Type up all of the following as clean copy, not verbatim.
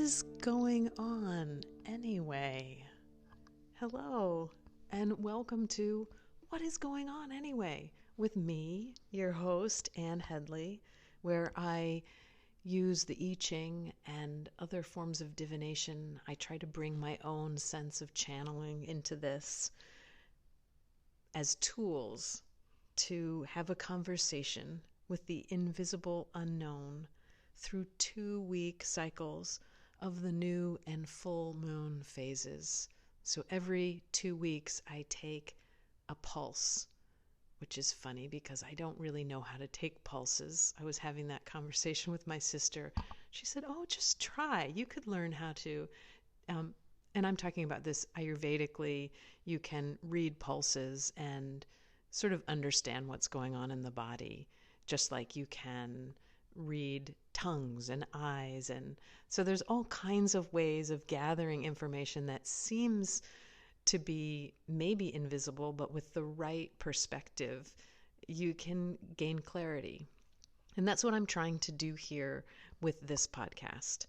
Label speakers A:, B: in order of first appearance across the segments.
A: is going on anyway? Hello, and welcome to What is Going On Anyway with me, your host, Anne Headley, where I use the I Ching and other forms of divination. I try to bring my own sense of channeling into this as tools to have a conversation with the invisible unknown through 2-week cycles of the new and full moon phases. So every 2 weeks, I take a pulse, which is funny because I don't really know how to take pulses. I was having that conversation with my sister. She said, "Oh, just try. You could learn how to." And I'm talking about this Ayurvedically. You can read pulses and sort of understand what's going on in the body, just like you can read tongues and eyes. And so there's all kinds of ways of gathering information that seems to be maybe invisible, but with the right perspective, you can gain clarity. And that's what I'm trying to do here with this podcast.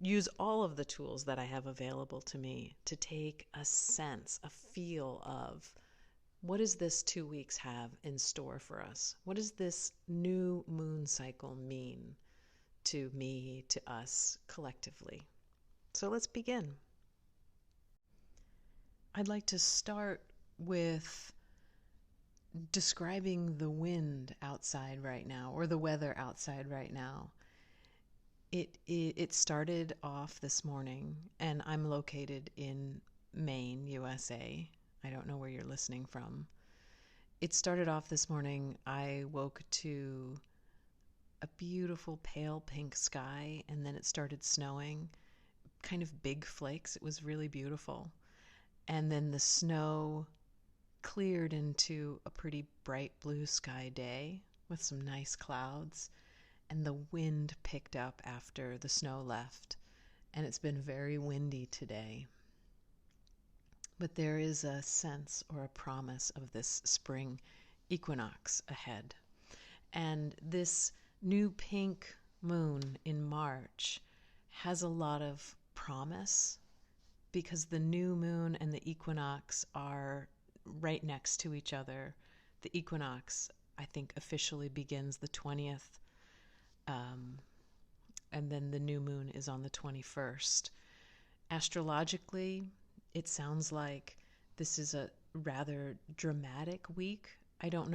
A: Use all of the tools that I have available to me to take a sense, a feel of what does this 2 weeks have in store for us? What does this new moon cycle mean to me, to us collectively? So let's begin. I'd like to start with describing the wind outside right now, or the weather outside right now. It started off this morning, and I'm located in Maine, USA. I don't know where you're listening from. It started off this morning. I woke to a beautiful pale pink sky, and then it started snowing, kind of big flakes. It was really beautiful. And then the snow cleared into a pretty bright blue sky day with some nice clouds. And the wind picked up after the snow left. And it's been very windy today. But there is a sense or a promise of this spring equinox ahead. And this new pink moon in March has a lot of promise because the new moon and the equinox are right next to each other. The equinox, I think, officially begins the 20th, and then the new moon is on the 21st. Astrologically, it sounds like this is a rather dramatic week. I don't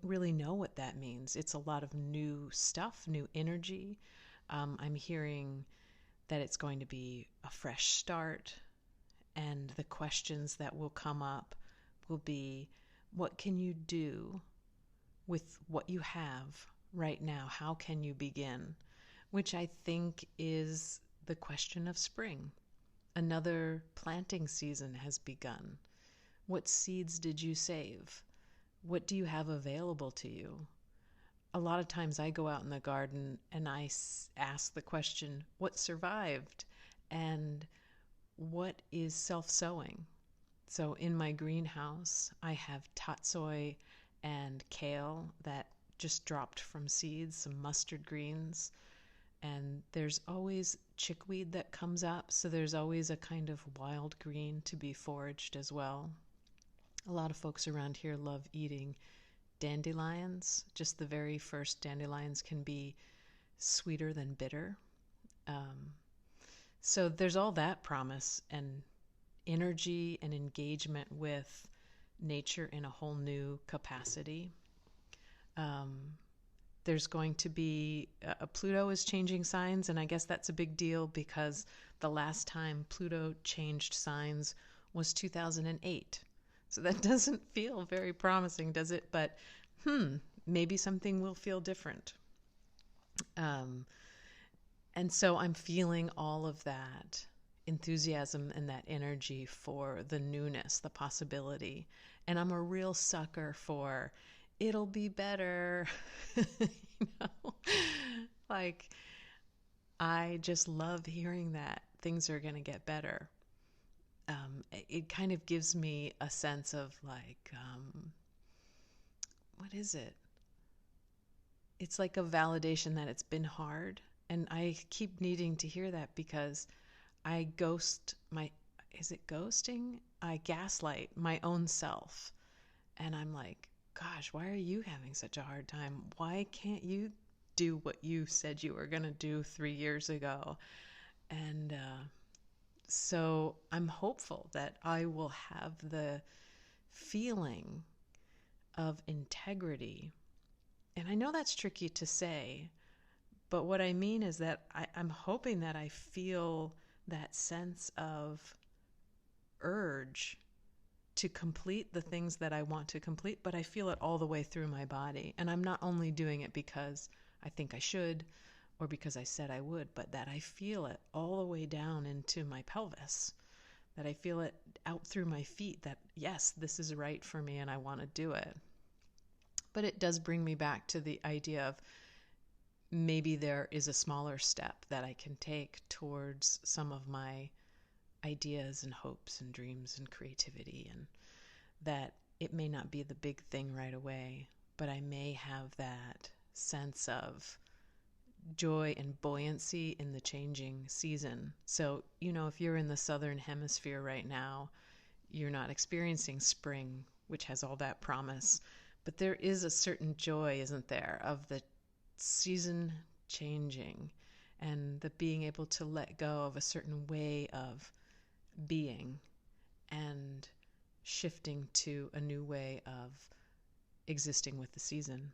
A: really know what that means. It's a lot of new stuff, new energy. I'm hearing that it's going to be a fresh start, and the questions that will come up will be, what can you do with what you have right now? How can you begin? Which I think is the question of spring. Another planting season has begun. What seeds did you save? What do you have available to you? A lot of times I go out in the garden and I ask the question, what survived? And what is self-sowing? So in my greenhouse, I have tatsoi and kale that just dropped from seeds, some mustard greens, and there's always chickweed that comes up, so there's always a kind of wild green to be foraged as well. A lot of folks around here love eating dandelions. Just the very first dandelions can be sweeter than bitter. So there's all that promise and energy and engagement with nature in a whole new capacity. There's going to be Pluto is changing signs, and I guess that's a big deal because the last time Pluto changed signs was 2008. So that doesn't feel very promising, does it? But maybe something will feel different. And so I'm feeling all of that enthusiasm and that energy for the newness, the possibility. And I'm a real sucker for it'll be better. Like, I just love hearing that things are going to get better. It kind of gives me a sense of like, what is it? It's like a validation that it's been hard And I keep needing to hear that because I ghost my, is it ghosting? I gaslight my own self. And I'm like, gosh, why are you having such a hard time? Why can't you do what you said you were going to do 3 years ago? And so I'm hopeful that I will have the feeling of integrity. And I know that's tricky to say, but what I mean is that I'm hoping that I feel that sense of urge to complete the things that I want to complete, but I feel it all the way through my body. And I'm not only doing it because I think I should or because I said I would, but that I feel it all the way down into my pelvis, that I feel it out through my feet, that yes, this is right for me and I want to do it. But it does bring me back to the idea of maybe there is a smaller step that I can take towards some of my ideas and hopes and dreams and creativity, and that it may not be the big thing right away, but I may have that sense of joy and buoyancy in the changing season. So, if you're in the Southern Hemisphere right now, you're not experiencing spring, which has all that promise, but there is a certain joy, isn't there, of the season changing and the being able to let go of a certain way of being and shifting to a new way of existing with the season.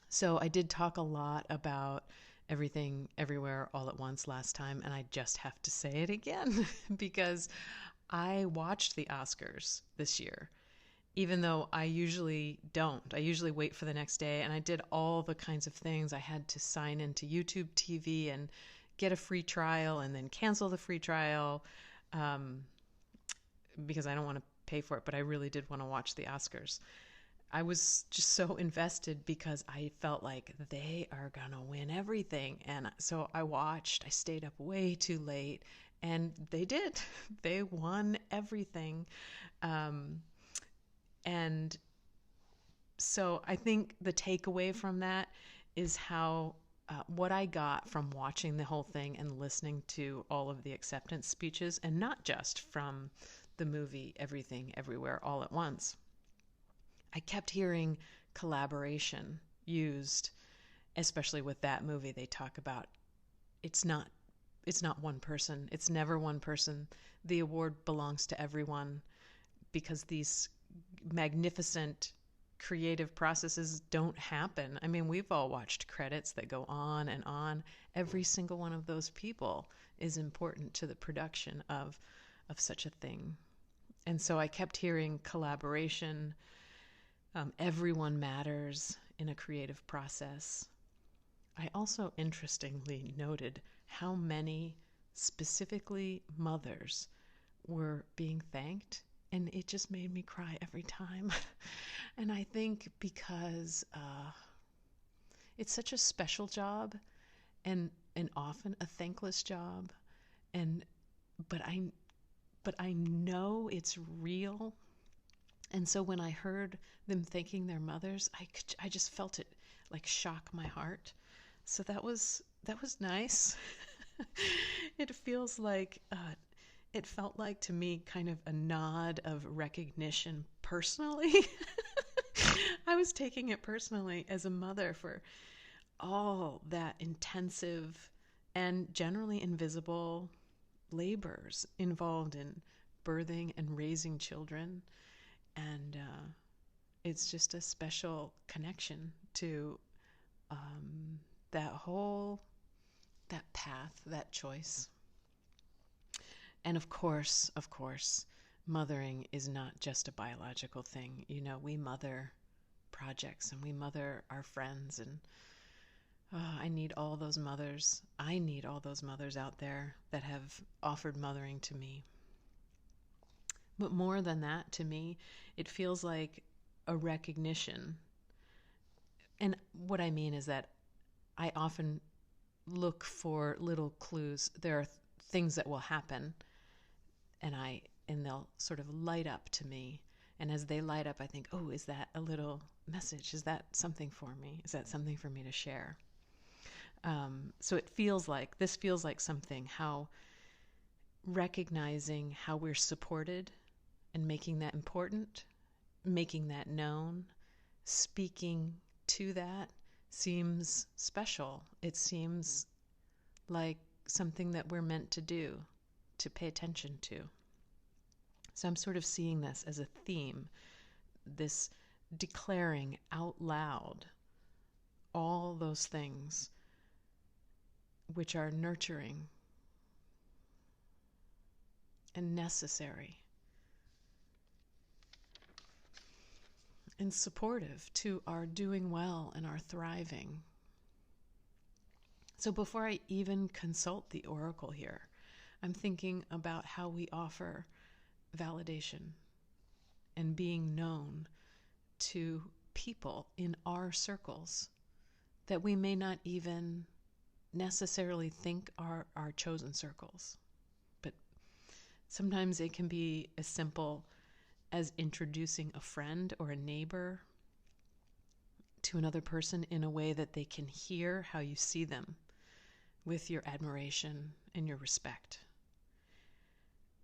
A: So I did talk a lot about everything, everywhere, all at once last time, and I just have to say it again because I watched the Oscars this year, even though I usually don't. I usually wait for the next day, and I did all the kinds of things. I had to sign into YouTube TV and get a free trial and then cancel the free trial because I don't want to pay for it, but I really did want to watch the Oscars. I was just so invested because I felt like they are going to win everything. And so I stayed up way too late, and they did. They won everything. And so I think the takeaway from that is how what I got from watching the whole thing and listening to all of the acceptance speeches, and not just from the movie Everything Everywhere All at Once. I kept hearing collaboration used, especially with that movie. They talk about it's not one person. It's never one person. The award belongs to everyone, because these magnificent creative processes don't happen. I mean, we've all watched credits that go on and on. Every single one of those people is important to the production of such a thing. And so I kept hearing collaboration. Everyone matters in a creative process. I also interestingly noted how many specifically mothers were being thanked, and it just made me cry every time. And I think because it's such a special job, and often a thankless job, but I know it's real. And so when I heard them thanking their mothers, I just felt it like shock my heart. So that was nice. It feels like it felt like to me kind of a nod of recognition personally. I was taking it personally as a mother for all that intensive and generally invisible labors involved in birthing and raising children. And it's just a special connection to that path, that choice. And of course, mothering is not just a biological thing. We mother projects and we mother our friends. And I need all those mothers. I need all those mothers out there that have offered mothering to me. But more than that, to me, it feels like a recognition. And what I mean is that I often look for little clues. There are things that will happen, and they'll sort of light up to me. And as they light up, I think, oh, is that a little message? Is that something for me? Is that something for me to share? So this feels like something, how recognizing how we're supported and making that important, making that known, speaking to that seems special. It seems like something that we're meant to do, to pay attention to. So I'm sort of seeing this as a theme, this declaring out loud all those things which are nurturing and necessary and supportive to our doing well and our thriving. So before I even consult the oracle here, I'm thinking about how we offer validation and being known to people in our circles that we may not even necessarily think are our chosen circles. But sometimes it can be as simple as introducing a friend or a neighbor to another person in a way that they can hear how you see them, with your admiration and your respect.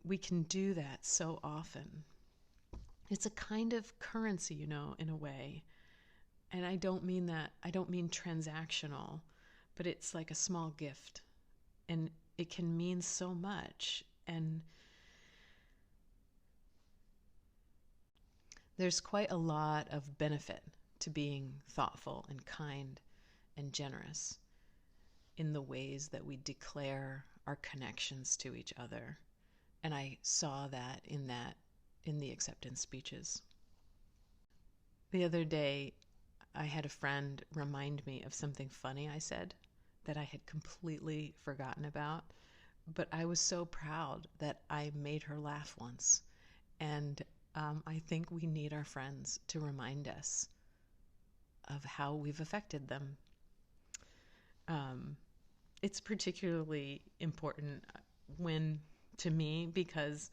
A: We can do that so often. It's a kind of currency, in a way. And I don't mean transactional, but it's like a small gift. And it can mean so much. And there's quite a lot of benefit to being thoughtful and kind and generous in the ways that we declare our connections to each other. And I saw that in the acceptance speeches. The other day, I had a friend remind me of something funny I said that I had completely forgotten about, but I was so proud that I made her laugh once. And I think we need our friends to remind us of how we've affected them. It's particularly important to me because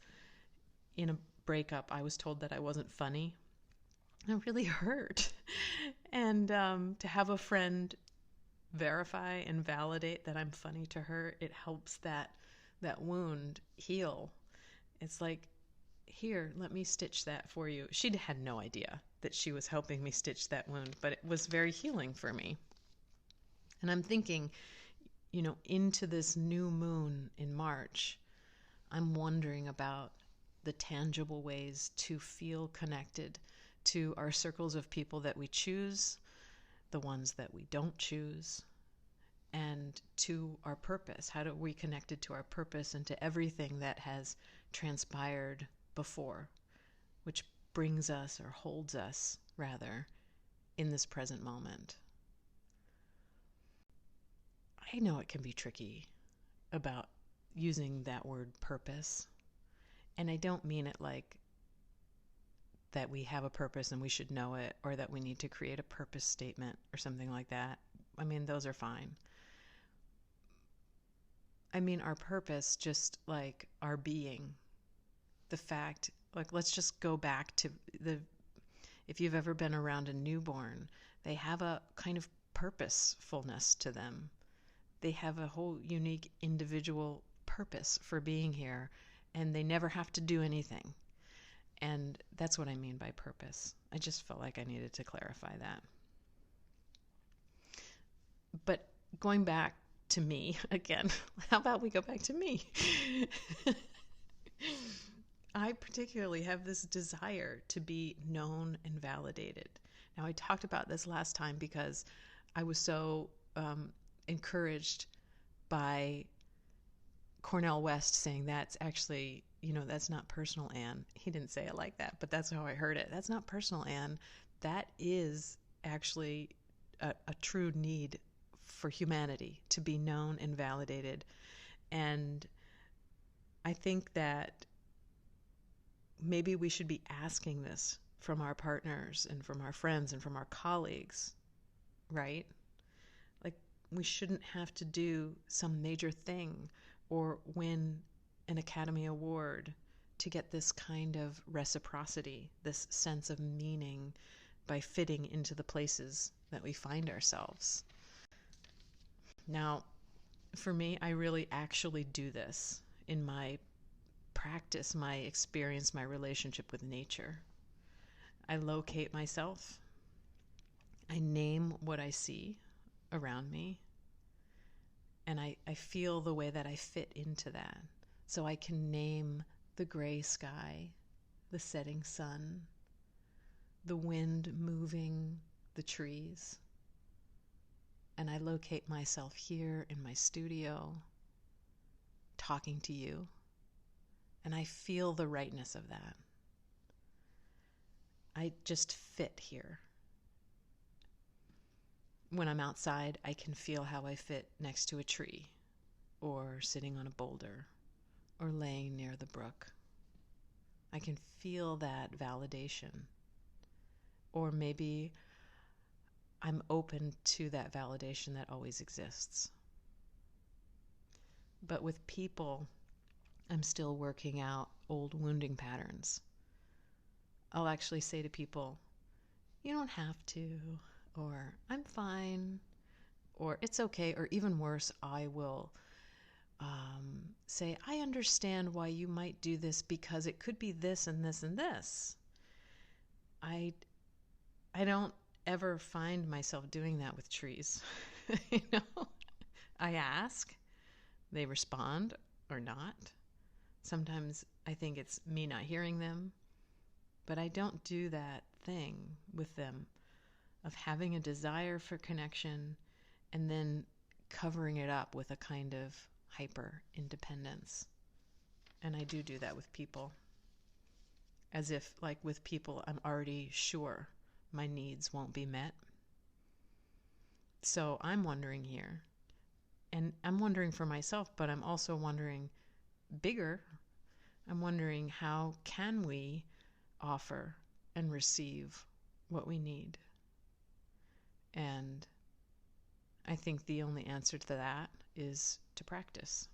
A: in a breakup, I was told that I wasn't funny. It really hurt. And to have a friend verify and validate that I'm funny to her, it helps that wound heal. It's like, here, let me stitch that for you. She had no idea that she was helping me stitch that wound, but it was very healing for me. And I'm thinking, into this new moon in March, I'm wondering about the tangible ways to feel connected to our circles of people that we choose, the ones that we don't choose, and to our purpose. How do we connected to our purpose and to everything that has transpired before, which brings us, or holds us rather, in this present moment. I know it can be tricky about using that word purpose, and I don't mean it like that we have a purpose and we should know it, or that we need to create a purpose statement or something like that. I mean, those are fine. I mean our purpose, just like our being. The fact, like, let's just go back to if you've ever been around a newborn, they have a kind of purposefulness to them. They have a whole unique individual purpose for being here, and they never have to do anything. And that's what I mean by purpose. I just felt like I needed to clarify that. But going back to me again, how about we go back to me? I particularly have this desire to be known and validated. Now, I talked about this last time because I was so encouraged by Cornel West saying that's actually, that's not personal, Anne. He didn't say it like that, but that's how I heard it. That's not personal, Anne. That is actually a true need for humanity, to be known and validated. And I think that maybe we should be asking this from our partners and from our friends and from our colleagues, right? Like, we shouldn't have to do some major thing or win an Academy Award to get this kind of reciprocity, this sense of meaning by fitting into the places that we find ourselves. Now, for me, I really actually do this in my practice, my experience, my relationship with nature. I locate myself. I name what I see around me. And I feel the way that I fit into that. So I can name the gray sky, the setting sun, the wind moving the trees. And I locate myself here in my studio, talking to you. And I feel the rightness of that. I just fit here. When I'm outside, I can feel how I fit next to a tree, or sitting on a boulder, or laying near the brook. I can feel that validation. Or maybe I'm open to that validation that always exists. But with people, I'm still working out old wounding patterns. I'll actually say to people, you don't have to, or I'm fine, or it's okay, or even worse, I will say, I understand why you might do this because it could be this and this and this. I don't ever find myself doing that with trees. I ask, they respond or not. Sometimes I think it's me not hearing them, but I don't do that thing with them of having a desire for connection and then covering it up with a kind of hyper independence. And I do that with people. As if, like with people, I'm already sure my needs won't be met. So I'm wondering here, and I'm wondering for myself, but I'm also wondering bigger. I'm wondering, how can we offer and receive what we need? And I think the only answer to that is to practice.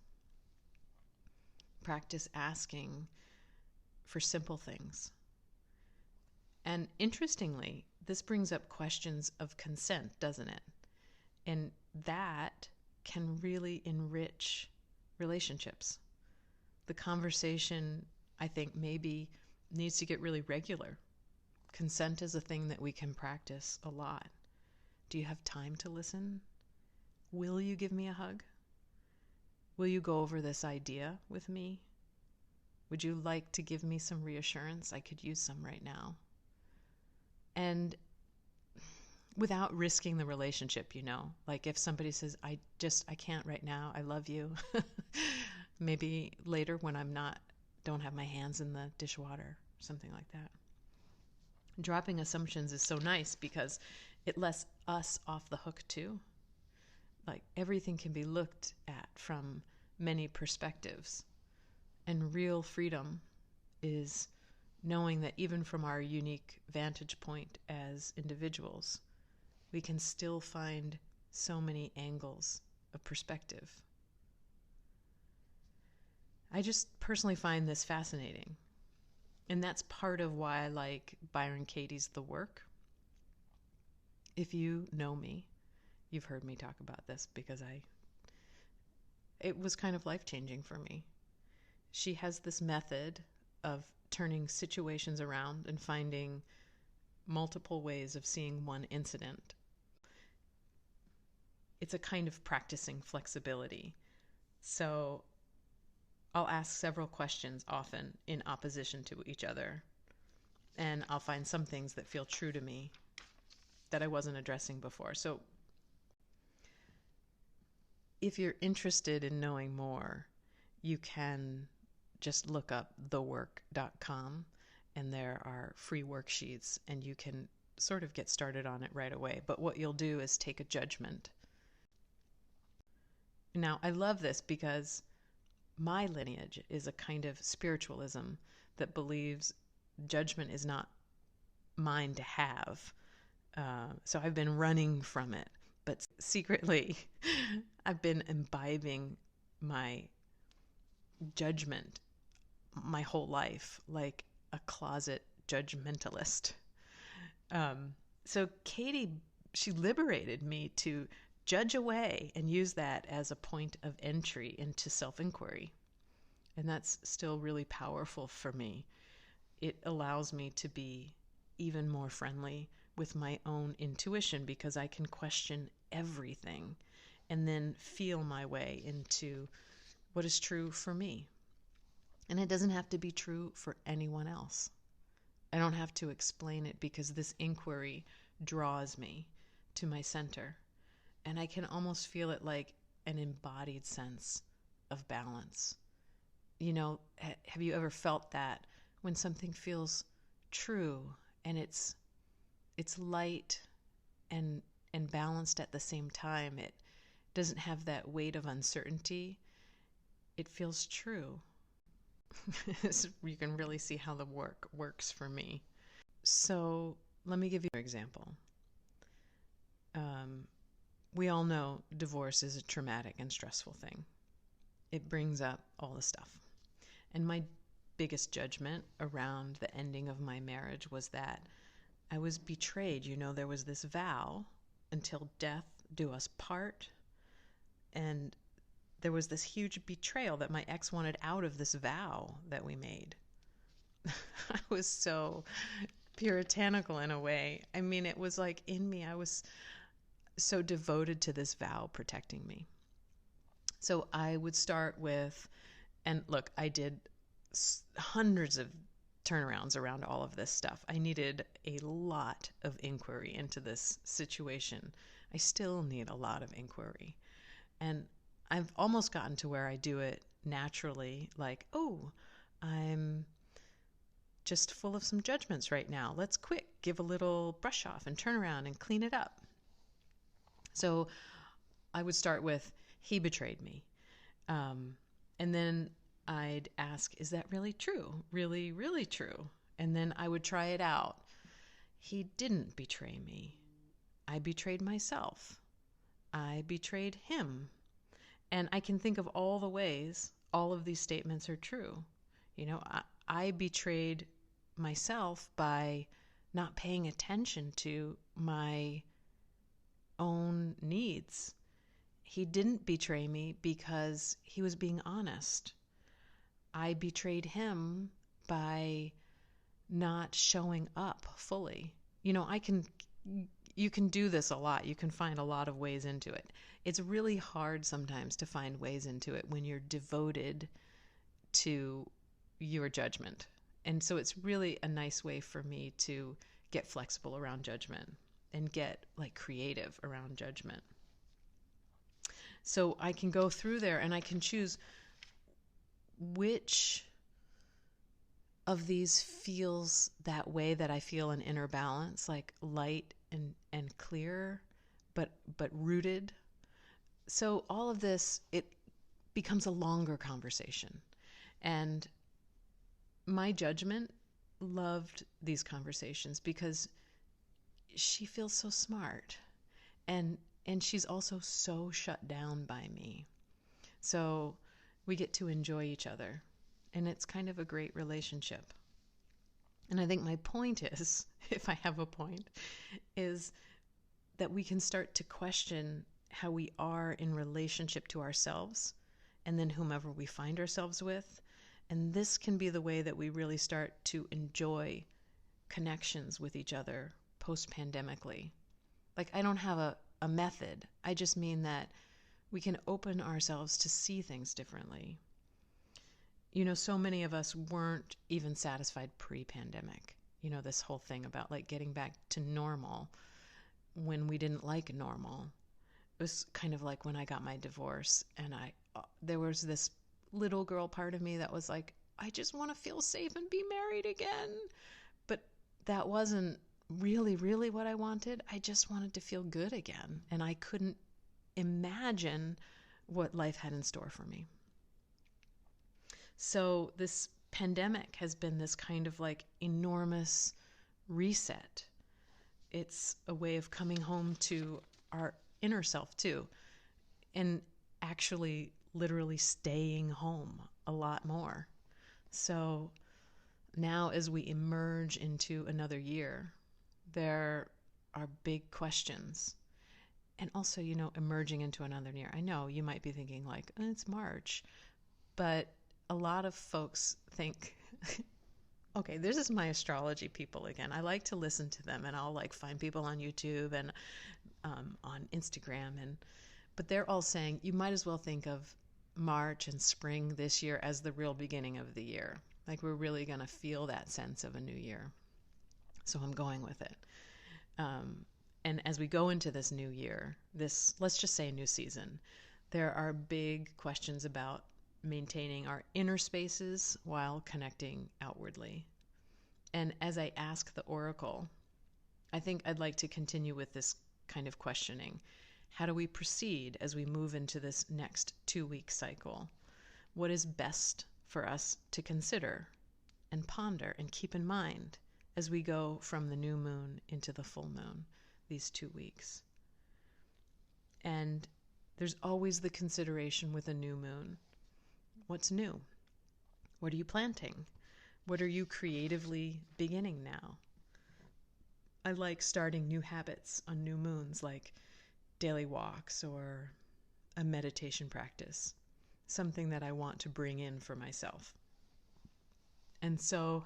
A: Practice asking for simple things. And interestingly, this brings up questions of consent, doesn't it? And that can really enrich relationships. The conversation, I think, maybe needs to get really regular. Consent is a thing that we can practice a lot. Do you have time to listen? Will you give me a hug? Will you go over this idea with me? Would you like to give me some reassurance? I could use some right now. And without risking the relationship, like if somebody says, I can't right now, I love you. Maybe later when don't have my hands in the dishwater, something like that. Dropping assumptions is so nice because it lets us off the hook too. Like everything can be looked at from many perspectives. And real freedom is knowing that even from our unique vantage point as individuals, we can still find so many angles of perspective. I just personally find this fascinating. And that's part of why I like Byron Katie's The Work. If you know me, you've heard me talk about this because it was kind of life-changing for me. She has this method of turning situations around and finding multiple ways of seeing one incident. It's a kind of practicing flexibility. So I'll ask several questions, often in opposition to each other, and I'll find some things that feel true to me that I wasn't addressing before. So if you're interested in knowing more, you can just look up thework.com, and there are free worksheets, and you can sort of get started on it right away. But what you'll do is take a judgment. Now, I love this because my lineage is a kind of spiritualism that believes judgment is not mine to have. So I've been running from it. But secretly, I've been imbibing my judgment my whole life, like a closet judgmentalist. So Katie, she liberated me to judge away and use that as a point of entry into self-inquiry. And that's still really powerful for me. It allows me to be even more friendly with my own intuition because I can question everything and then feel my way into what is true for me. And it doesn't have to be true for anyone else. I don't have to explain it because this inquiry draws me to my center. And I can almost feel it like an embodied sense of balance. You know, have you ever felt that when something feels true and it's light and balanced at the same time? It doesn't have that weight of uncertainty. It feels true. You can really see how the work works for me. So let me give you an example. We all know divorce is a traumatic and stressful thing. It brings up all the stuff. And my biggest judgment around the ending of my marriage was that I was betrayed. You know, there was this vow, until death do us part. And there was this huge betrayal that my ex wanted out of this vow that we made. I was so puritanical in a way. I mean, it was like in me, I was so devoted to this vow protecting me. So I would start with, and look, I did hundreds of turnarounds around all of this stuff. I needed a lot of inquiry into this situation. I still need a lot of inquiry. And I've almost gotten to where I do it naturally, like, oh, I'm just full of some judgments right now. Let's quick give a little brush off and turn around and clean it up. So I would start with, he betrayed me. And then I'd ask, is that really true? Really, really true? And then I would try it out. He didn't betray me. I betrayed myself. I betrayed him. And I can think of all the ways all of these statements are true. You know, I betrayed myself by not paying attention to my own needs. He didn't betray me because he was being honest. I betrayed him by not showing up fully. You know, you can do this a lot. You can find a lot of ways into it. It's really hard sometimes to find ways into it when you're devoted to your judgment. And so it's really a nice way for me to get flexible around judgment and get like creative around judgment. So I can go through there and I can choose which of these feels that way, that I feel an inner balance, like light and clear, but rooted. So all of this, it becomes a longer conversation. And my judgment loved these conversations because she feels so smart. And she's also so shut down by me. So we get to enjoy each other. And it's kind of a great relationship. And I think my point is, if I have a point, is that we can start to question how we are in relationship to ourselves and then whomever we find ourselves with. And this can be the way that we really start to enjoy connections with each other post-pandemically. Like, I don't have a method. I just mean that we can open ourselves to see things differently. You know, so many of us weren't even satisfied pre-pandemic. You know, this whole thing about like getting back to normal when we didn't like normal. It was kind of like when I got my divorce and there was this little girl part of me that was like, I just want to feel safe and be married again. But that wasn't really, really what I wanted. I just wanted to feel good again. And I couldn't imagine what life had in store for me. So this pandemic has been this kind of like enormous reset. It's a way of coming home to our inner self too, and actually literally staying home a lot more. So now as we emerge into another year, there are big questions. And also, emerging into another year. I know you might be thinking like, it's March, but a lot of folks think, okay, this is my astrology people again. I like to listen to them, and I'll like find people on YouTube and on Instagram, but they're all saying you might as well think of March and spring this year as the real beginning of the year. Like we're really going to feel that sense of a new year. So I'm going with it. And as we go into this new year, let's just say new season, there are big questions about maintaining our inner spaces while connecting outwardly. And as I ask the oracle, I think I'd like to continue with this kind of questioning. How do we proceed as we move into this next 2-week cycle? What is best for us to consider and ponder and keep in mind as we go from the new moon into the full moon, these 2 weeks? And there's always the consideration with a new moon. What's new? What are you planting? What are you creatively beginning now? I like starting new habits on new moons, like daily walks or a meditation practice, something that I want to bring in for myself. And so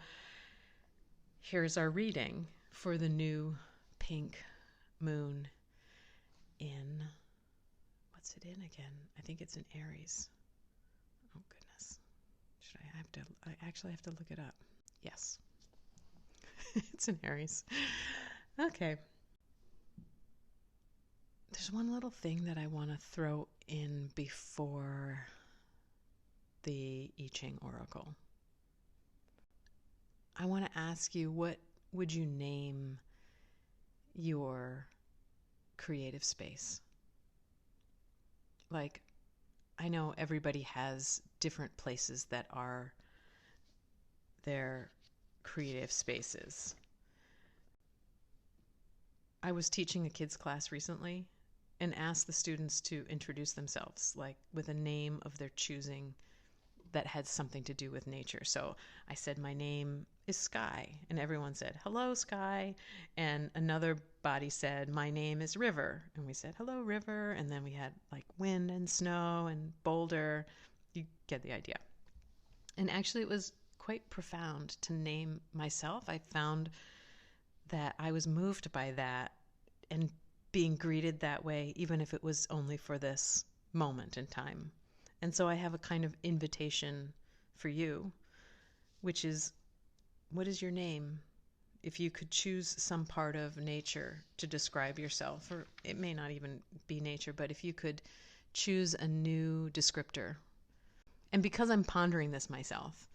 A: here's our reading for the new pink moon in, what's it in again? I think it's in Aries. Oh goodness. I actually have to look it up. Yes. It's in Aries. Okay. There's one little thing that I want to throw in before the I Ching Oracle. I want to ask you, what would you name your creative space? Like, I know everybody has different places that are their creative spaces. I was teaching a kids class recently and asked the students to introduce themselves, like with a name of their choosing that had something to do with nature. So I said, my name is Sky, and everyone said, hello, Sky. And another body said, my name is River. And we said, hello, River. And then we had like wind and snow and boulder. You get the idea. And actually, it was quite profound to name myself. I found that I was moved by that and being greeted that way, even if it was only for this moment in time. And so I have a kind of invitation for you, which is, what is your name? If you could choose some part of nature to describe yourself, or it may not even be nature, but if you could choose a new descriptor. And because I'm pondering this myself,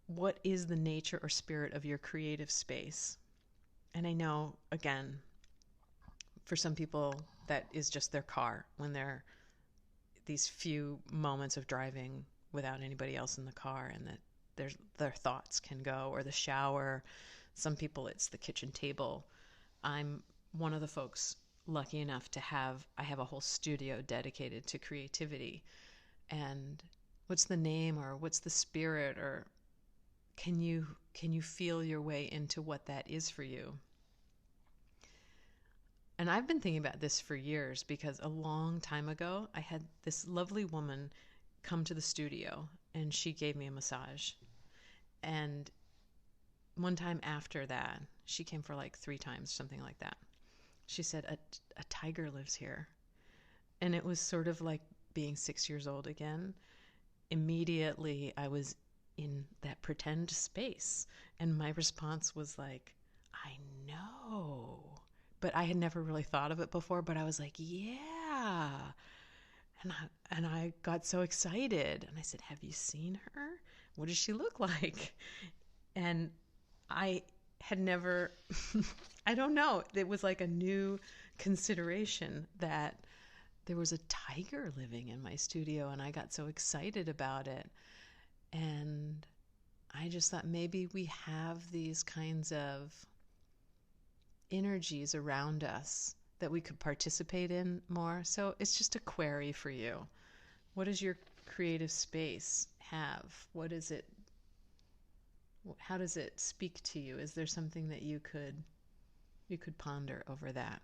A: what is the nature or spirit of your creative space? And I know, again, for some people, that is just their car when they're these few moments of driving without anybody else in the car, and that their thoughts can go, or the shower. Some people, it's the kitchen table. I'm one of the folks lucky enough to I have a whole studio dedicated to creativity. And what's the name, or what's the spirit, or can you feel your way into what that is for you? And I've been thinking about this for years, because a long time ago, I had this lovely woman come to the studio and she gave me a massage. And one time after that, she came for like 3 times, something like that. She said, a tiger lives here. And it was sort of like being 6 years old again. Immediately, I was in that pretend space. And my response was like, I know. But I had never really thought of it before, but I was like, yeah. And I got so excited. And I said, have you seen her? What does she look like? And I had never, I don't know. It was like a new consideration that there was a tiger living in my studio, and I got so excited about it. And I just thought maybe we have these kinds of energies around us that we could participate in more. So it's just a query for you. What does your creative space have? What is it? How does it speak to you? Is there something that you could ponder over that?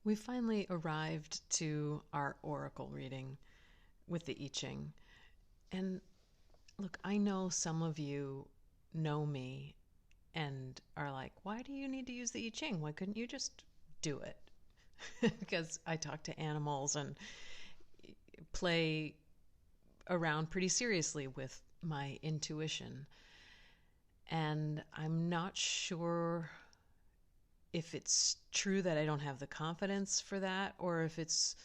A: We finally arrived to our oracle reading with the I Ching. And look, I know some of you know me and are like, why do you need to use the I Ching? Why couldn't you just do it? Because I talk to animals and play around pretty seriously with my intuition. And I'm not sure if it's true that I don't have the confidence for that, or if it's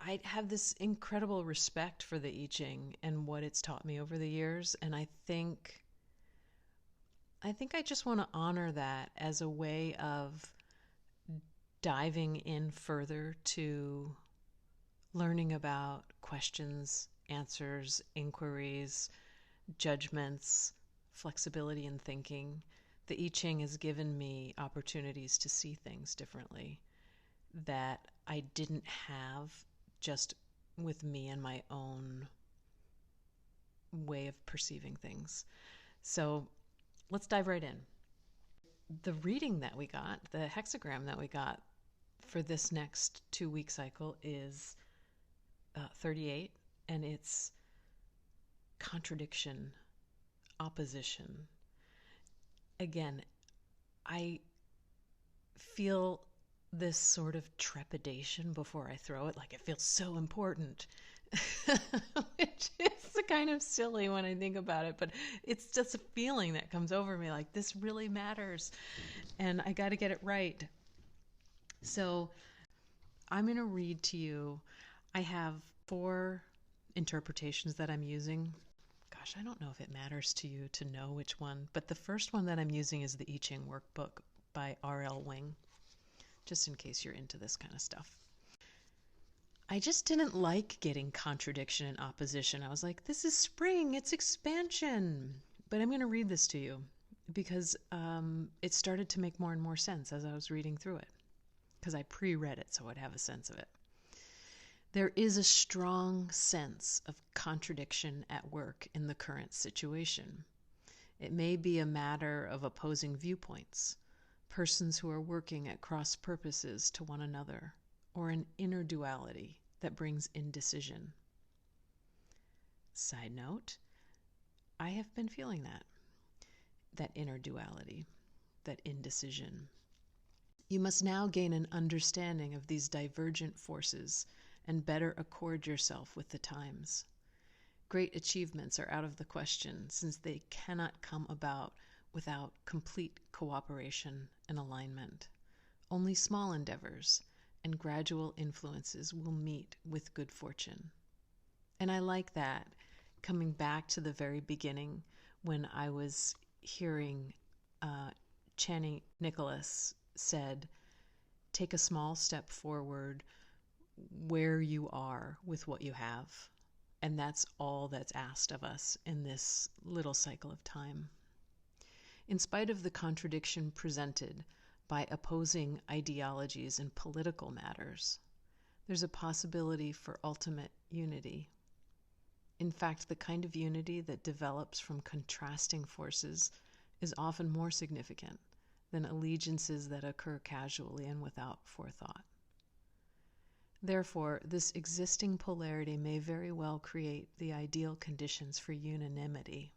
A: I have this incredible respect for the I Ching and what it's taught me over the years, and I just want to honor that as a way of diving in further to learning about questions, answers, inquiries, judgments, flexibility in thinking. The I Ching has given me opportunities to see things differently that I didn't have just with me and my own way of perceiving things. So let's dive right in. The reading that we got, the hexagram that we got for this next 2-week cycle is 38, and it's contradiction, opposition. Again, I feel this sort of trepidation before I throw it, like it feels so important, which is kind of silly when I think about it, but it's just a feeling that comes over me like this really matters and I got to get it right. So I'm going to read to you. I have 4 interpretations that I'm using. Gosh, I don't know if it matters to you to know which one, but the first one that I'm using is the I Ching workbook by R.L. Wing, just in case you're into this kind of stuff. I just didn't like getting contradiction and opposition. I was like, this is spring, it's expansion. But I'm going to read this to you because it started to make more and more sense as I was reading through it, because I pre-read it so I'd have a sense of it. There is a strong sense of contradiction at work in the current situation. It may be a matter of opposing viewpoints, persons who are working at cross purposes to one another, or an inner duality that brings indecision. Side note, I have been feeling that inner duality, that indecision. You must now gain an understanding of these divergent forces and better accord yourself with the times. Great achievements are out of the question, since they cannot come about without complete cooperation and alignment. Only small endeavors and gradual influences will meet with good fortune. And I like that, coming back to the very beginning when I was hearing Chani Nicholas said, take a small step forward where you are with what you have. And that's all that's asked of us in this little cycle of time. In spite of the contradiction presented by opposing ideologies in political matters, there's a possibility for ultimate unity. In fact, the kind of unity that develops from contrasting forces is often more significant than allegiances that occur casually and without forethought. Therefore, this existing polarity may very well create the ideal conditions for unanimity.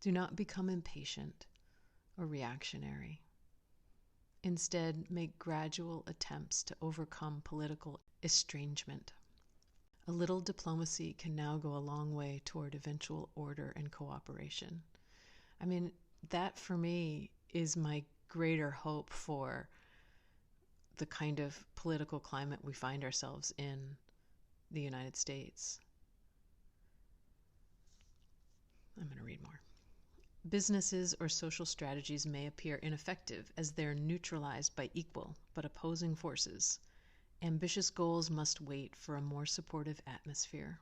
A: Do not become impatient or reactionary. Instead, make gradual attempts to overcome political estrangement. A little diplomacy can now go a long way toward eventual order and cooperation. I mean, that for me is my greater hope for the kind of political climate we find ourselves in the United States. I'm going to read more. Businesses or social strategies may appear ineffective as they're neutralized by equal but opposing forces. Ambitious goals must wait for a more supportive atmosphere.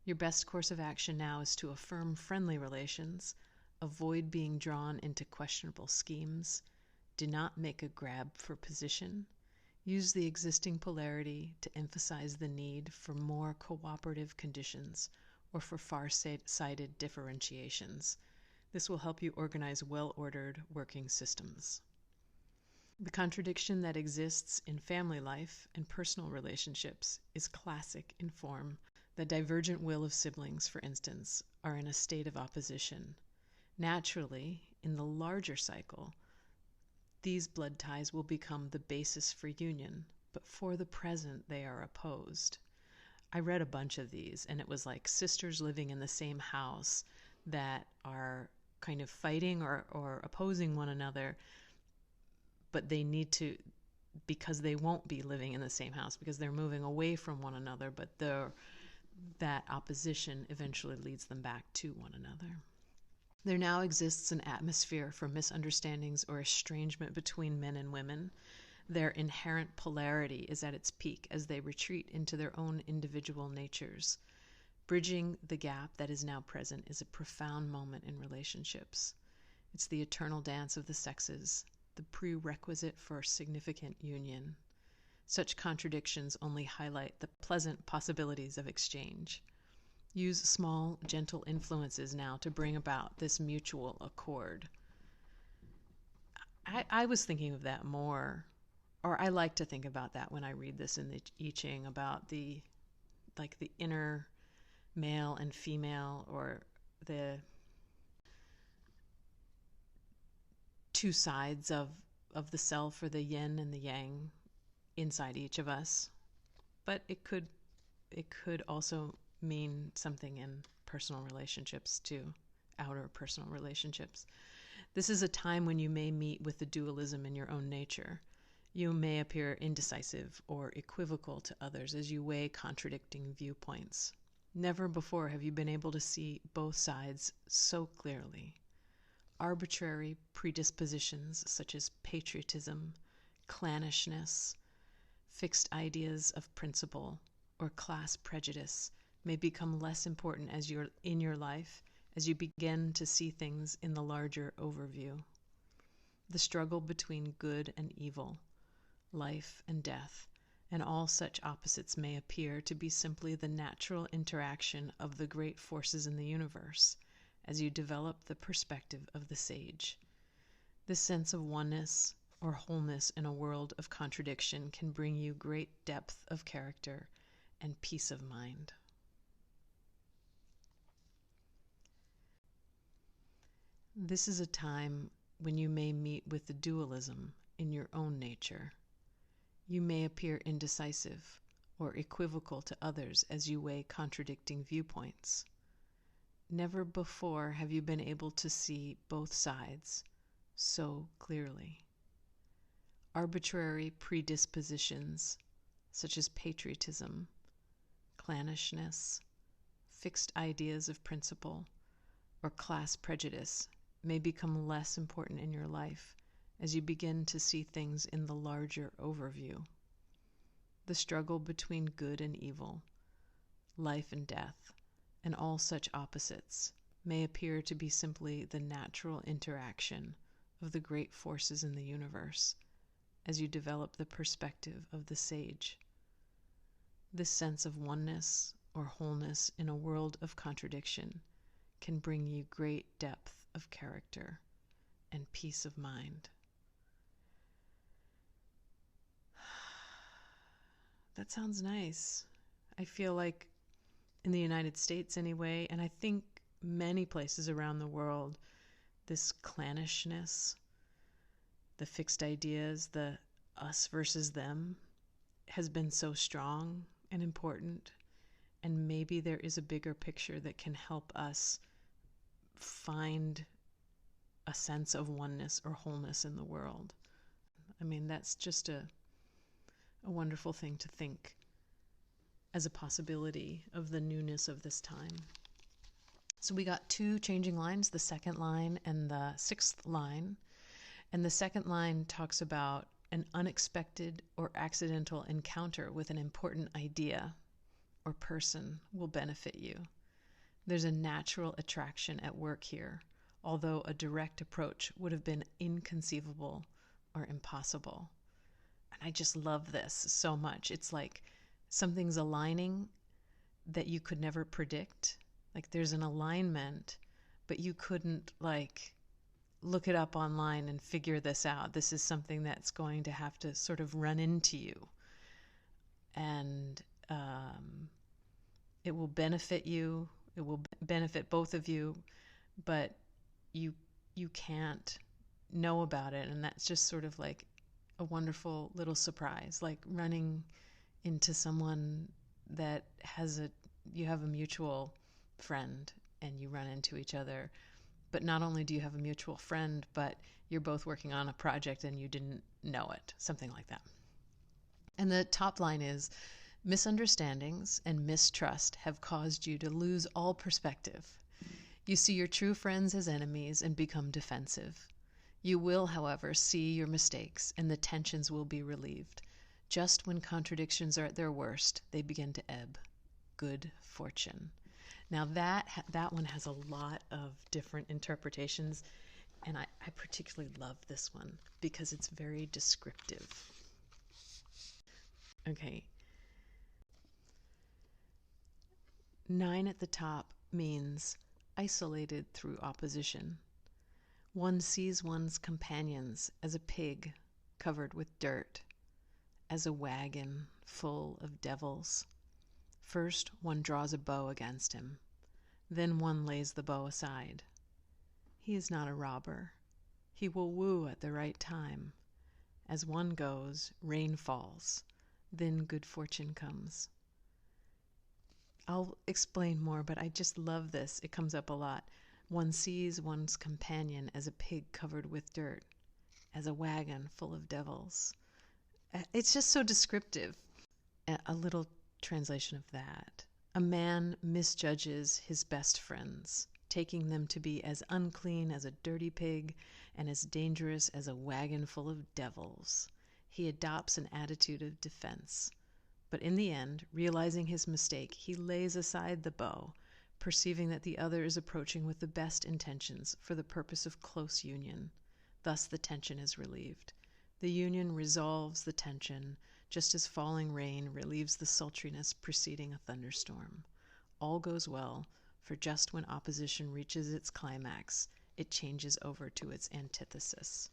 A: Your best course of action now is to affirm friendly relations, avoid being drawn into questionable schemes, do not make a grab for position, use the existing polarity to emphasize the need for more cooperative conditions or for far-sighted differentiations. This will help you organize well-ordered working systems. The contradiction that exists in family life and personal relationships is classic in form. The divergent will of siblings, for instance, are in a state of opposition. Naturally, in the larger cycle, these blood ties will become the basis for union, but for the present they are opposed. I read a bunch of these, and it was like sisters living in the same house that are kind of fighting or opposing one another, but they need to, because they won't be living in the same house, because they're moving away from one another, but that opposition eventually leads them back to one another. There now exists an atmosphere for misunderstandings or estrangement between men and women. Their inherent polarity is at its peak as they retreat into their own individual natures. Bridging the gap that is now present is a profound moment in relationships. It's the eternal dance of the sexes, the prerequisite for significant union. Such contradictions only highlight the pleasant possibilities of exchange. Use small, gentle influences now to bring about this mutual accord. I was thinking of that more, or I like to think about that when I read this in the I Ching, about the inner male and female, or the two sides of the self, or the yin and the yang inside each of us. But it could also mean something in personal relationships too, outer personal relationships. This is a time when you may meet with the dualism in your own nature. You may appear indecisive or equivocal to others as you weigh contradicting viewpoints. Never before have you been able to see both sides so clearly. Arbitrary predispositions such as patriotism, clannishness, fixed ideas of principle, or class prejudice may become less important in your life as you begin to see things in the larger overview. The struggle between good and evil, life and death, and all such opposites may appear to be simply the natural interaction of the great forces in the universe as you develop the perspective of the sage. This sense of oneness or wholeness in a world of contradiction can bring you great depth of character and peace of mind. This is a time when you may meet with the dualism in your own nature. You may appear indecisive or equivocal to others as you weigh contradicting viewpoints. Never before have you been able to see both sides so clearly. Arbitrary predispositions, such as patriotism, clannishness, fixed ideas of principle, or class prejudice, may become less important in your life as you begin to see things in the larger overview. The struggle between good and evil, life and death, and all such opposites may appear to be simply the natural interaction of the great forces in the universe as you develop the perspective of the sage. This sense of oneness or wholeness in a world of contradiction can bring you great depth of character and peace of mind. That sounds nice. I feel like in the United States anyway, and I think many places around the world, this clannishness, the fixed ideas, the us versus them, has been so strong and important. And maybe there is a bigger picture that can help us find a sense of oneness or wholeness in the world. I mean, that's just a wonderful thing to think as a possibility of the newness of this time. So we got two changing lines, the second line and the sixth line. And the second line talks about an unexpected or accidental encounter with an important idea or person will benefit you. There's a natural attraction at work here, although a direct approach would have been inconceivable or impossible. And I just love this so much. It's like something's aligning that you could never predict. Like there's an alignment, but you couldn't look it up online and figure this out. This is something that's going to have to sort of run into you. And it will benefit you. It will benefit both of you, but you can't know about it. And that's just sort of like a wonderful little surprise, like running into someone that you have a mutual friend and you run into each other. But not only do you have a mutual friend, but you're both working on a project and you didn't know it, something like that. And the top line is, misunderstandings and mistrust have caused you to lose all perspective. You see your true friends as enemies and become defensive. You will, however, see your mistakes and the tensions will be relieved. Just when contradictions are at their worst, they begin to ebb. Good fortune. Now that one has a lot of different interpretations, and I particularly love this one because it's very descriptive. Okay. 9 at the top means isolated through opposition. One sees one's companions as a pig covered with dirt, as a wagon full of devils. First, one draws a bow against him. Then one lays the bow aside. He is not a robber. He will woo at the right time. As one goes, rain falls. Then good fortune comes. I'll explain more, but I just love this. It comes up a lot. One sees one's companion as a pig covered with dirt, as a wagon full of devils. It's just so descriptive. A little translation of that. A man misjudges his best friends, taking them to be as unclean as a dirty pig and as dangerous as a wagon full of devils. He adopts an attitude of defense. But in the end, realizing his mistake, he lays aside the bow, perceiving that the other is approaching with the best intentions for the purpose of close union. Thus the tension is relieved. The union resolves the tension, just as falling rain relieves the sultriness preceding a thunderstorm. All goes well, for just when opposition reaches its climax, it changes over to its antithesis.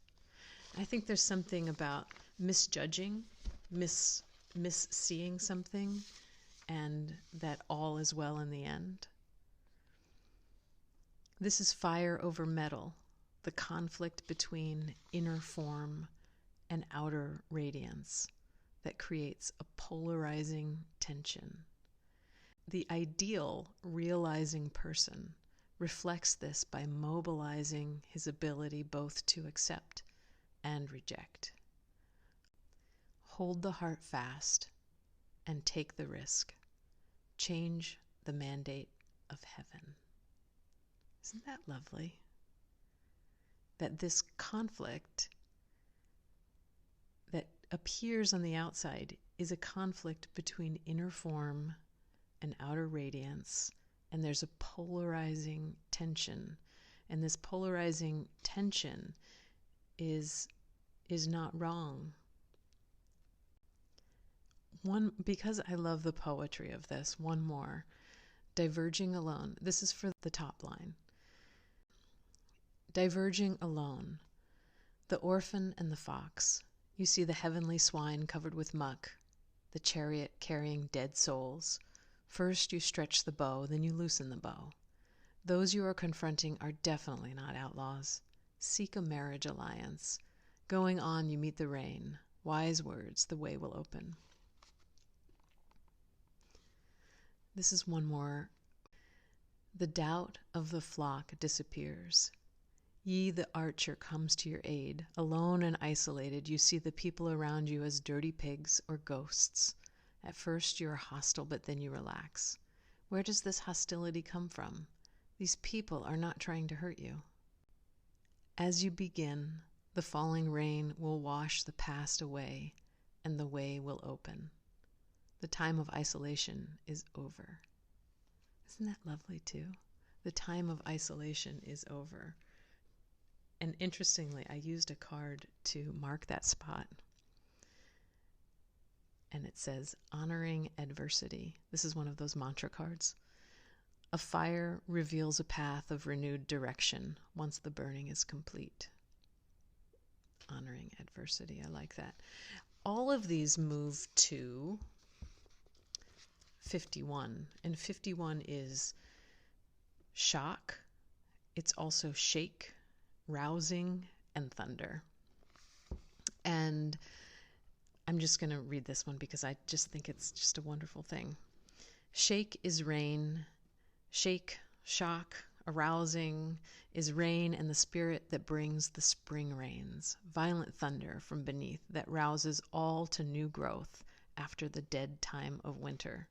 A: I think there's something about misjudging, misseeing something, and that all is well in the end. This is fire over metal, the conflict between inner form and outer radiance that creates a polarizing tension. The ideal realizing person reflects this by mobilizing his ability both to accept and reject. Hold the heart fast and take the risk. Change the mandate of heaven. Isn't that lovely? That this conflict that appears on the outside is a conflict between inner form and outer radiance, and there's a polarizing tension. And this polarizing tension is not wrong. Because I love the poetry of this, one more. Diverging alone. This is for the top line. Diverging alone. The orphan and the fox. You see the heavenly swine covered with muck, the chariot carrying dead souls. First you stretch the bow, then you loosen the bow. Those you are confronting are definitely not outlaws. Seek a marriage alliance. Going on you meet the rain. Wise words, the way will open. This is one more. The doubt of the flock disappears. Ye, the archer, comes to your aid. Alone and isolated, you see the people around you as dirty pigs or ghosts. At first you are hostile, but then you relax. Where does this hostility come from? These people are not trying to hurt you. As you begin, the falling rain will wash the past away, and the way will open. The time of isolation is over. Isn't that lovely too? The time of isolation is over. And interestingly, I used a card to mark that spot. And it says, honoring adversity. This is one of those mantra cards. A fire reveals a path of renewed direction once the burning is complete. Honoring adversity, I like that. All of these move to 51, and 51 is shock. It's also shake, rousing, and thunder. And I'm just going to read this one because I just think it's just a wonderful thing. Shake is rain. Shake, shock, arousing is rain and the spirit that brings the spring rains. Violent thunder from beneath that rouses all to new growth after the dead time of winter.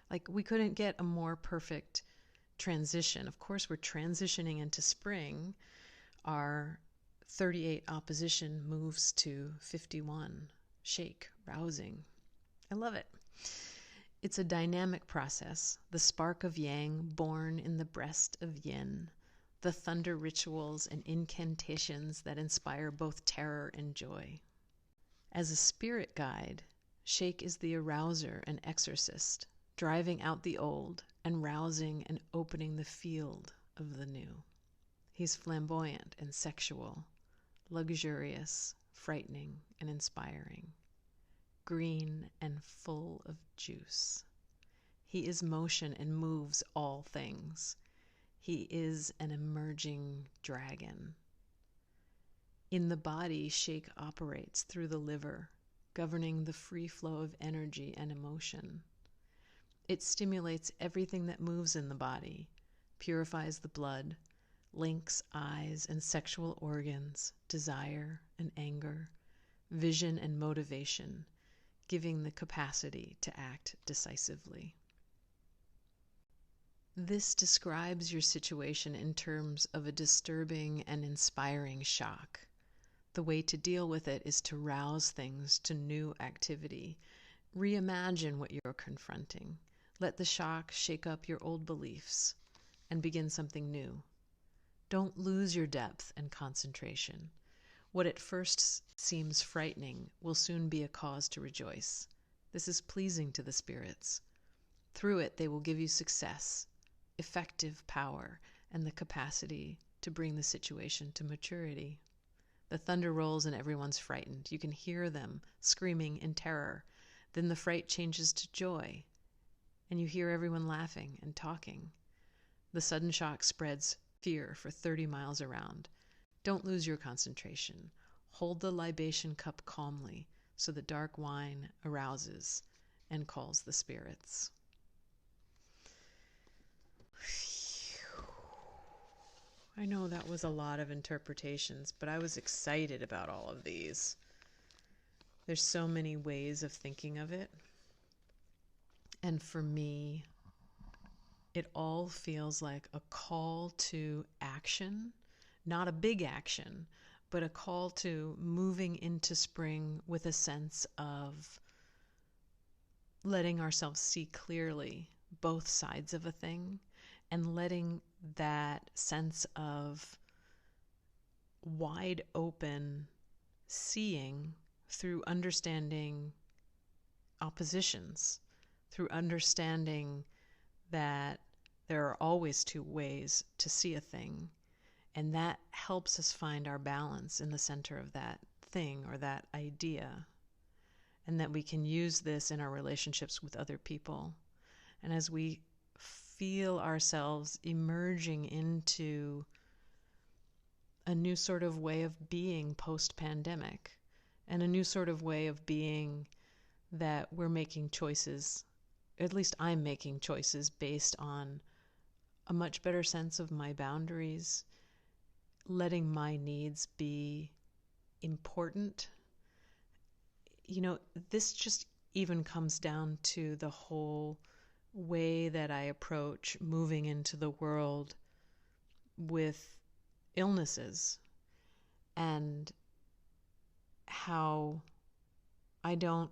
A: Like, we couldn't get a more perfect transition. Of course, we're transitioning into spring. Our 38 opposition moves to 51. Shake, rousing. I love it. It's a dynamic process, the spark of yang born in the breast of yin, the thunder rituals and incantations that inspire both terror and joy. As a spirit guide, Shake is the arouser and exorcist, driving out the old and rousing and opening the field of the new. He's flamboyant and sexual, luxurious, frightening, and inspiring. Green and full of juice. He is motion and moves all things. He is an emerging dragon. In the body, Shake operates through the liver, governing the free flow of energy and emotion. It stimulates everything that moves in the body, purifies the blood, links eyes and sexual organs, desire and anger, vision and motivation, giving the capacity to act decisively. This describes your situation in terms of a disturbing and inspiring shock. The way to deal with it is to rouse things to new activity. Reimagine what you're confronting. Let the shock shake up your old beliefs and begin something new. Don't lose your depth and concentration. What at first seems frightening will soon be a cause to rejoice. This is pleasing to the spirits. Through it, they will give you success, effective power, and the capacity to bring the situation to maturity. The thunder rolls and everyone's frightened. You can hear them screaming in terror. Then the fright changes to joy, and you hear everyone laughing and talking. The sudden shock spreads fear for 30 miles around. Don't lose your concentration. Hold the libation cup calmly so the dark wine arouses and calls the spirits. I know that was a lot of interpretations, but I was excited about all of these. There's so many ways of thinking of it. And for me, it all feels like a call to action. Not a big action, but a call to moving into spring with a sense of letting ourselves see clearly both sides of a thing and letting that sense of wide open seeing through understanding oppositions, through understanding that there are always two ways to see a thing. And that helps us find our balance in the center of that thing or that idea. And that we can use this in our relationships with other people. And as we feel ourselves emerging into a new sort of way of being post-pandemic, and a new sort of way of being that we're making choices, at least I'm making choices based on a much better sense of my boundaries, letting my needs be important. You know, this just even comes down to the whole way that I approach moving into the world with illnesses, and how I don't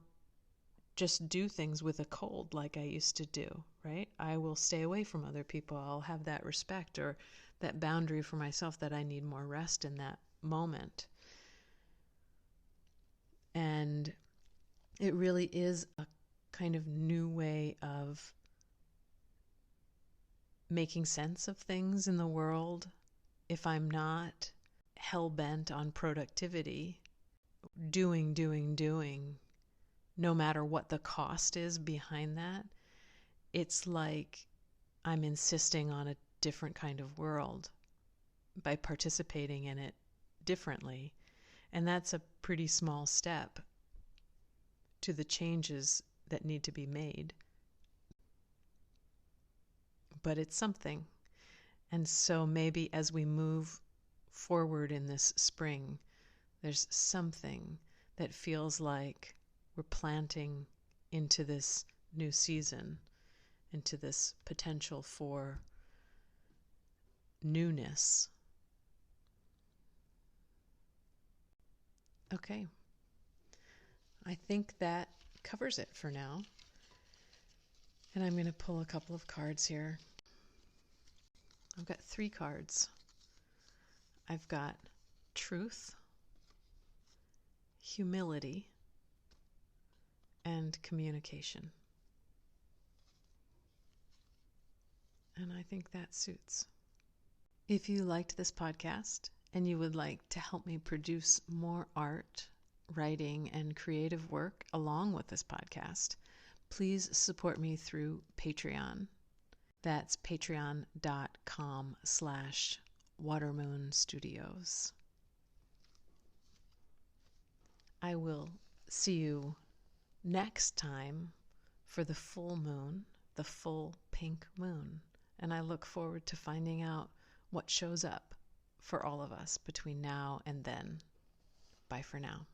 A: just do things with a cold like I used to do, right? I will stay away from other people. I'll have that respect or that boundary for myself that I need more rest in that moment. And it really is a kind of new way of making sense of things in the world, if I'm not hell-bent on productivity, doing, no matter what the cost is behind that, it's like I'm insisting on a different kind of world by participating in it differently. And that's a pretty small step to the changes that need to be made. But it's something. And so maybe as we move forward in this spring, there's something that feels like we're planting into this new season, into this potential for newness. Okay. I think that covers it for now. And I'm going to pull a couple of cards here. I've got 3 cards. I've got truth, humility, and communication. And I think that suits. If you liked this podcast and you would like to help me produce more art, writing, and creative work along with this podcast, please support me through Patreon. That's patreon.com/watermoonstudios. I will see you next time for the full moon, the full pink moon. And I look forward to finding out what shows up for all of us between now and then. Bye for now.